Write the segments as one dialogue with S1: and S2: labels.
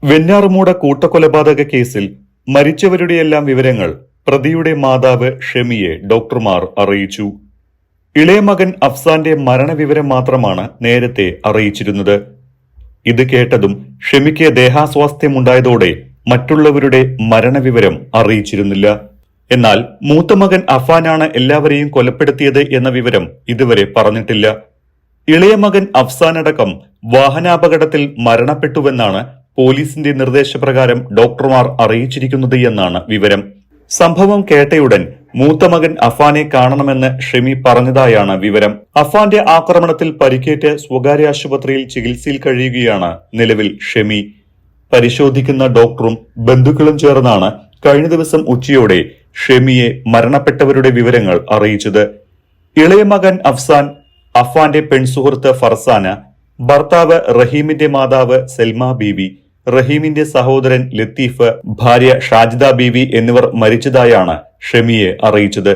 S1: വെഞ്ഞാറുമൂട് കൂട്ടക്കൊലപാതക കേസിൽ മരിച്ചവരുടെയെല്ലാം വിവരങ്ങൾ പ്രതിയുടെ മാതാവ് ഷെമിയെ ഡോക്ടർമാർ അറിയിച്ചു. ഇളയ മകൻ അഫ്സാന്റെ മരണവിവരം മാത്രമാണ് നേരത്തെ അറിയിച്ചിരുന്നത്. ഇത് കേട്ടതും ഷെമിക്ക് ദേഹാസ്വാസ്ഥ്യമുണ്ടായതോടെ മറ്റുള്ളവരുടെ മരണവിവരം അറിയിച്ചിരുന്നില്ല. എന്നാൽ മൂത്ത മകൻ അഫാനാണ് എല്ലാവരെയും കൊലപ്പെടുത്തിയത് എന്ന വിവരം ഇതുവരെ പറഞ്ഞിട്ടില്ല. ഇളയ മകൻ അഫ്സാനടക്കം വാഹനാപകടത്തിൽ മരണപ്പെട്ടുവെന്നാണ് പോലീസിന്റെ നിർദ്ദേശപ്രകാരം ഡോക്ടർമാർ അറിയിച്ചിരിക്കുന്നത് എന്നാണ് വിവരം. സംഭവം കേട്ടയുടൻ മൂത്ത മകൻ അഫാനെ കാണണമെന്ന് ഷെമി പറഞ്ഞതായാണ് വിവരം. അഫാന്റെ ആക്രമണത്തിൽ പരിക്കേറ്റ് സ്വകാര്യ ആശുപത്രിയിൽ ചികിത്സയിൽ കഴിയുകയാണ് നിലവിൽ ഷെമി. പരിശോധിക്കുന്ന ഡോക്ടറും ബന്ധുക്കളും ചേർന്നാണ് കഴിഞ്ഞ ദിവസം ഉച്ചയോടെ ഷെമിയെ മരണപ്പെട്ടവരുടെ വിവരങ്ങൾ അറിയിച്ചത്. ഇളയ മകൻ അഫ്സാൻ, അഫാന്റെ പെൺസുഹൃത്ത് ഫർസാന, ഭർത്താവ് റഹീമിന്റെ മാതാവ് സെൽമ ബീവി, റഹീമിന്റെ സഹോദരൻ ലത്തീഫ്, ഭാര്യ ഷാജിദ ബീവി എന്നിവർ മരിച്ചതായാണ് ഷെമിയെ അറിയിച്ചത്.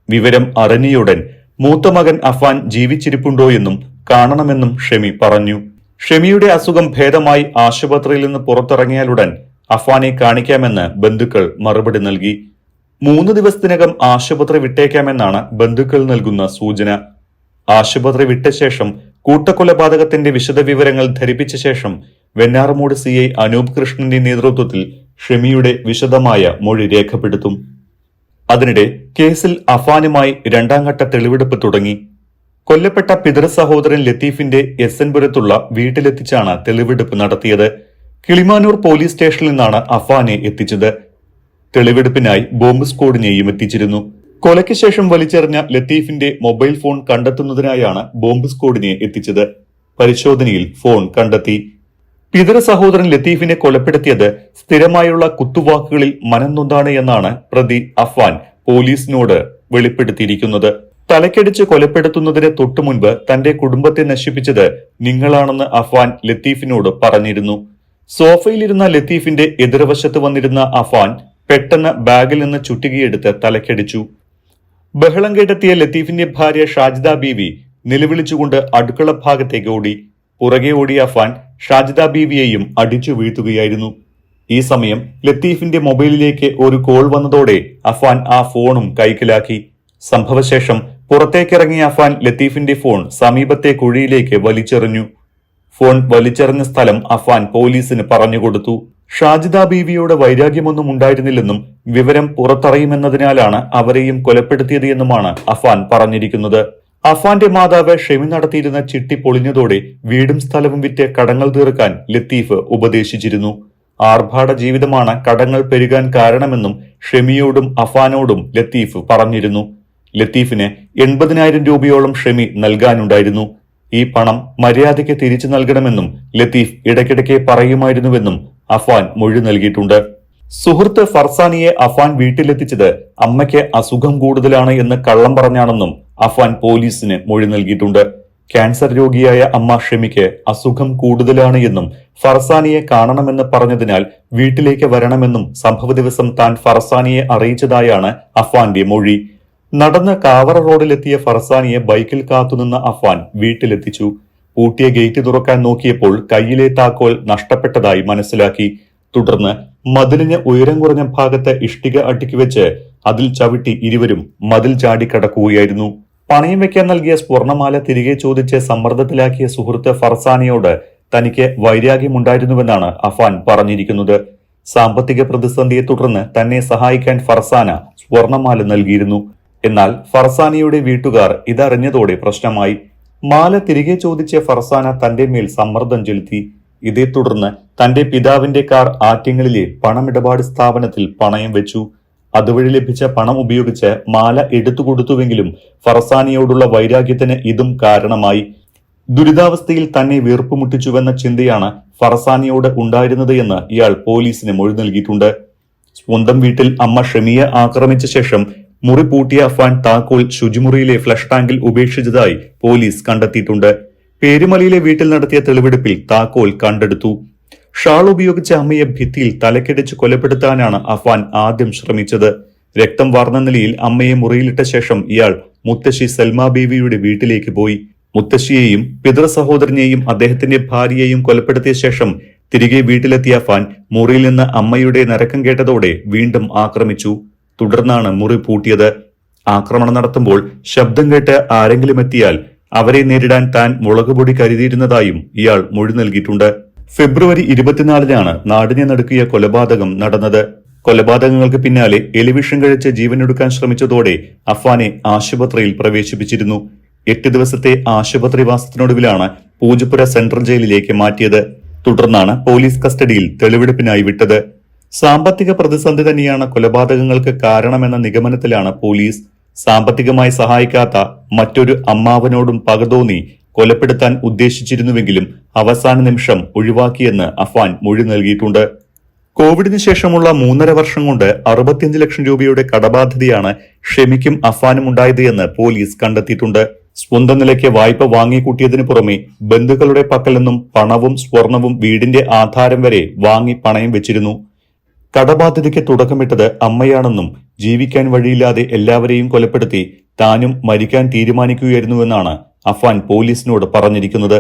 S1: വിവരം അറിഞ്ഞയുടൻ മൂത്ത മകൻ അഫാൻ ജീവിച്ചിരിപ്പുണ്ടോയെന്നും കാണണമെന്നും ഷെമി പറഞ്ഞു. ഷെമിയുടെ അസുഖം ഭേദമായി ആശുപത്രിയിൽ നിന്ന് പുറത്തിറങ്ങിയാലുടൻ അഫാനെ കാണിക്കാമെന്ന് ബന്ധുക്കൾ മറുപടി നൽകി. 3 ദിവസത്തിനകം ആശുപത്രി വിട്ടേക്കാമെന്നാണ് ബന്ധുക്കൾ നൽകുന്ന സൂചന. ആശുപത്രി വിട്ട ശേഷം കൂട്ടക്കൊലപാതകത്തിന്റെ വിശദവിവരങ്ങൾ ധരിപ്പിച്ച ശേഷം വെഞ്ഞാറമൂട് CI അനൂപ് കൃഷ്ണന്റെ നേതൃത്വത്തിൽ ഷെമിയുടെ വിശദമായ മൊഴി രേഖപ്പെടുത്തും. അതിനിടെ കേസിൽ അഫാനുമായി 2ാം ഘട്ട തെളിവെടുപ്പ് തുടങ്ങി. കൊല്ലപ്പെട്ട പിതൃ സഹോദരൻ ലത്തീഫിന്റെ SN പുരത്തുള്ള വീട്ടിലെത്തിച്ചാണ് തെളിവെടുപ്പ് നടത്തിയത്. കിളിമാനൂർ പോലീസ് സ്റ്റേഷനിൽ നിന്നാണ് അഫാനെ എത്തിച്ചത്. തെളിവെടുപ്പിനായി ബോംബ് സ്ക്വാഡിനെയും എത്തിച്ചിരുന്നു. കൊലയ്ക്ക് ശേഷം വലിച്ചെറിഞ്ഞ ലത്തീഫിന്റെ മൊബൈൽ ഫോൺ കണ്ടെത്തുന്നതിനായാണ് ബോംബ് സ്ക്വാഡിനെ എത്തിച്ചത്. പരിശോധനയിൽ ഫോൺ കണ്ടെത്തി. പിതൃ സഹോദരൻ ലത്തീഫിനെ കൊലപ്പെടുത്തിയത് സ്ഥിരമായുള്ള കുത്തുവാക്കുകളിൽ മനംനൊന്താണ് എന്നാണ് പ്രതി അഫാൻ പോലീസിനോട് വെളിപ്പെടുത്തിയിരിക്കുന്നത്. തലക്കടിച്ച് കൊലപ്പെടുത്തുന്നതിന് തൊട്ടുമുൻപ് തന്റെ കുടുംബത്തെ നശിപ്പിച്ചത് നിങ്ങളാണെന്ന് അഫാൻ ലത്തീഫിനോട് പറഞ്ഞിരുന്നു. സോഫയിലിരുന്ന ലത്തീഫിന്റെ എതിർവശത്ത് വന്നിരുന്ന അഫാൻ പെട്ടെന്ന് ബാഗിൽ നിന്ന് ചുറ്റികയെടുത്ത് തലക്കടിച്ചു. ബഹളം കേട്ടെത്തിയ ലത്തീഫിന്റെ ഭാര്യ ഷാജിദ ബീവി നിലവിളിച്ചുകൊണ്ട് അടുക്കള ഭാഗത്തേക്ക് ഓടി. പുറകെ ഓടിയ അഫാൻ ഷാജിദ ബീവിയെയും അടിച്ചു വീഴ്ത്തുകയായിരുന്നു. ഈ സമയം ലത്തീഫിന്റെ മൊബൈലിലേക്ക് ഒരു കോൾ വന്നതോടെ അഫാൻ ആ ഫോണും കൈക്കലാക്കി. സംഭവശേഷം പുറത്തേക്കിറങ്ങിയ അഫാൻ ലത്തീഫിന്റെ ഫോൺ സമീപത്തെ കുഴിയിലേക്ക് വലിച്ചെറിഞ്ഞു. ഫോൺ വലിച്ചെറിഞ്ഞ സ്ഥലം അഫാൻ പോലീസിന് പറഞ്ഞുകൊടുത്തു. ഷാജിദ ബീവിയോട് വൈരാഗ്യമൊന്നും ഉണ്ടായിരുന്നില്ലെന്നും വിവരം പുറത്തറിയുമെന്നതിനാലാണ് അവരെയും കൊലപ്പെടുത്തിയത് എന്നുമാണ് അഫാൻ പറഞ്ഞിരിക്കുന്നത്. അഫാന്റെ മാതാവ് ഷെമി നടത്തിയിരുന്ന ചിട്ടി പൊളിഞ്ഞതോടെ വീടും സ്ഥലവും വിറ്റ് കടങ്ങൾ തീർക്കാൻ ലത്തീഫ് ഉപദേശിച്ചിരുന്നു. ആർഭാട ജീവിതമാണ് കടങ്ങൾ പെരുകാൻ കാരണമെന്നും ഷെമിയോടും അഫാനോടും ലത്തീഫ് പറഞ്ഞിരുന്നു. ലത്തീഫിന് 80,000 രൂപയോളം ഷെമി നൽകാനുണ്ടായിരുന്നു. ഈ പണം മര്യാദയ്ക്ക് തിരിച്ചു നൽകണമെന്നും ലത്തീഫ് ഇടയ്ക്കിടയ്ക്ക് പറയുമായിരുന്നുവെന്നും അഫാൻ മൊഴി നൽകിയിട്ടുണ്ട്. സുഹൃത്ത് ഫർസാനിയെ അഫാൻ വീട്ടിലെത്തിച്ചത് അമ്മയ്ക്ക് അസുഖം കൂടുതലാണ് എന്ന് കള്ളം പറഞ്ഞാണെന്നും അഫാൻ പോലീസിന് മൊഴി നൽകിയിട്ടുണ്ട്. ക്യാൻസർ രോഗിയായ അമ്മ ഷെമിക്ക് അസുഖം കൂടുതലാണ് എന്നും ഫർസാനിയെ കാണണമെന്ന് പറഞ്ഞതിനാൽ വീട്ടിലേക്ക് വരണമെന്നും സംഭവ ദിവസം താൻ ഫർസാനിയെ അറിയിച്ചതായാണ് അഫാന്റെ മൊഴി. നടന്ന് കാവറ റോഡിലെത്തിയ ഫർസാനിയെ ബൈക്കിൽ കാത്തുനിന്ന അഫാൻ വീട്ടിലെത്തിച്ചു. പൂട്ടിയ ഗേറ്റ് തുറക്കാൻ നോക്കിയപ്പോൾ കയ്യിലെ താക്കോൽ നഷ്ടപ്പെട്ടതായി മനസ്സിലാക്കി. തുടർന്ന് മതിലിന് ഉയരം കുറഞ്ഞ ഭാഗത്ത് ഇഷ്ടിക അടുക്കിവെച്ച് അതിൽ ചവിട്ടി ഇരുവരും മതിൽ ചാടിക്കടക്കുകയായിരുന്നു. പണയം വെക്കാൻ നൽകിയ സ്വർണമാല തിരികെ ചോദിച്ച് സമ്മർദ്ദത്തിലാക്കിയ സുഹൃത്ത് ഫർസാനിയോട് തനിക്ക് വൈരാഗ്യമുണ്ടായിരുന്നുവെന്നാണ് അഫാൻ പറഞ്ഞിരിക്കുന്നത്. സാമ്പത്തിക പ്രതിസന്ധിയെ തുടർന്ന് തന്നെ സഹായിക്കാൻ ഫർസാന സ്വർണമാല നൽകിയിരുന്നു. എന്നാൽ ഫർസാനയുടെ വീട്ടുകാർ ഇതറിഞ്ഞതോടെ പ്രശ്നമായി. മാല തിരികെ ചോദിച്ച ഫർസാന തന്റെ മേൽ സമ്മർദ്ദം ചെലുത്തി. ഇതേ തുടർന്ന് തന്റെ പിതാവിന്റെ കാർ ആറ്റിങ്ങലിലെ പണമിടപാട് സ്ഥാപനത്തിൽ പണയം വെച്ചു. അതുവഴി ലഭിച്ച പണം ഉപയോഗിച്ച് മാല എടുത്തുകൊടുത്തുവെങ്കിലും ഫർസാനിയോടുള്ള വൈരാഗ്യത്തിന് ഇതും കാരണമായി. ദുരിതാവസ്ഥയിൽ തന്നെ വീർപ്പുമുട്ടിച്ചുവെന്ന ചിന്തയാണ് ഫർസാനിയോട് ഉണ്ടായിരുന്നത് എന്ന് ഇയാൾ പോലീസിന് മൊഴി നൽകിയിട്ടുണ്ട്. സ്വന്തം വീട്ടിൽ അമ്മ ഷെമിയെ ആക്രമിച്ച ശേഷം മുറി പൂട്ടിയ അഫാൻ താക്കോൽ ശുചിമുറിയിലെ ഫ്ലഷ് ടാങ്കിൽ ഉപേക്ഷിച്ചതായി പോലീസ് കണ്ടെത്തിയിട്ടുണ്ട്. പേരുമലയിലെ വീട്ടിൽ നടത്തിയ തെളിവെടുപ്പിൽ താക്കോൽ കണ്ടെടുത്തു. ഷാൾ ഉപയോഗിച്ച അമ്മയെ ഭിത്തിയിൽ തലക്കടിച്ച് കൊലപ്പെടുത്താനാണ് അഫാൻ ആദ്യം ശ്രമിച്ചത്. രക്തം വാർന്ന നിലയിൽ അമ്മയെ മുറിയിലിട്ട ശേഷം ഇയാൾ മുത്തശ്ശി സെൽമ ബീവിയുടെ വീട്ടിലേക്ക് പോയി. മുത്തശ്ശിയെയും പിതൃ സഹോദരനെയും അദ്ദേഹത്തിന്റെ ഭാര്യയെയും കൊലപ്പെടുത്തിയ ശേഷം തിരികെ വീട്ടിലെത്തിയ അഫാൻ മുറിയിൽ നിന്ന് അമ്മയുടെ നരക്കം കേട്ടതോടെ വീണ്ടും ആക്രമിച്ചു. തുടർന്നാണ് മുറി പൂട്ടിയത്. ആക്രമണം നടത്തുമ്പോൾ ശബ്ദം കേട്ട് ആരെങ്കിലും എത്തിയാൽ അവരെ നേരിടാൻ താൻ മുളകുപൊടി കരുതിയിരുന്നതായും ഇയാൾ മൊഴി നൽകിയിട്ടുണ്ട്. ഫെബ്രുവരി 24-നാണ് നാടിനെ നടുക്കിയ കൊലപാതകം നടന്നത്. കൊലപാതകങ്ങൾക്ക് പിന്നാലെ എലിവിഷം കഴിച്ച് ജീവനൊടുക്കാൻ ശ്രമിച്ചതോടെ അഫാനെ ആശുപത്രിയിൽ പ്രവേശിപ്പിച്ചിരുന്നു. 8 ദിവസത്തെ ആശുപത്രിവാസത്തിനൊടുവിലാണ് പൂജപ്പുര സെൻട്രൽ ജയിലിലേക്ക് മാറ്റിയത്. തുടർന്നാണ് പോലീസ് കസ്റ്റഡിയിൽ തെളിവെടുപ്പിനായി വിട്ടത്. സാമ്പത്തിക പ്രതിസന്ധി തന്നെയാണ് കൊലപാതകങ്ങൾക്ക് കാരണമെന്ന നിഗമനത്തിലാണ് പോലീസ്. സാമ്പത്തികമായി സഹായിക്കാത്ത മറ്റൊരു അമ്മാവനോടും പകതോന്നി കൊലപ്പെടുത്താൻ ഉദ്ദേശിച്ചിരുന്നുവെങ്കിലും അവസാന നിമിഷം ഒഴിവാക്കിയെന്ന് അഫാൻ മൊഴി നൽകിയിട്ടുണ്ട്. കോവിഡിന് ശേഷമുള്ള 3.5 വർഷം കൊണ്ട് 65 ലക്ഷം രൂപയുടെ കടബാധ്യതയാണ് ഷെമിക്കും അഫാനും ഉണ്ടായത് എന്ന് പോലീസ് കണ്ടെത്തിയിട്ടുണ്ട്. സ്വന്തം നിലയ്ക്ക് വായ്പ വാങ്ങിക്കൂട്ടിയതിനു പുറമെ ബന്ധുക്കളുടെ പക്കൽ നിന്നും പണവും സ്വർണവും വീടിന്റെ ആധാരം വരെ വാങ്ങി പണയം വെച്ചിരുന്നു. കടബാധ്യതയ്ക്ക് തുടക്കമിട്ടത് അമ്മയാണെന്നും ജീവിക്കാൻ വഴിയില്ലാതെ എല്ലാവരെയും കൊലപ്പെടുത്തി താനും മരിക്കാൻ തീരുമാനിക്കുകയായിരുന്നുവെന്നാണ് അഫാൻ പോലീസിനോട് പറഞ്ഞിരിക്കുന്നത്.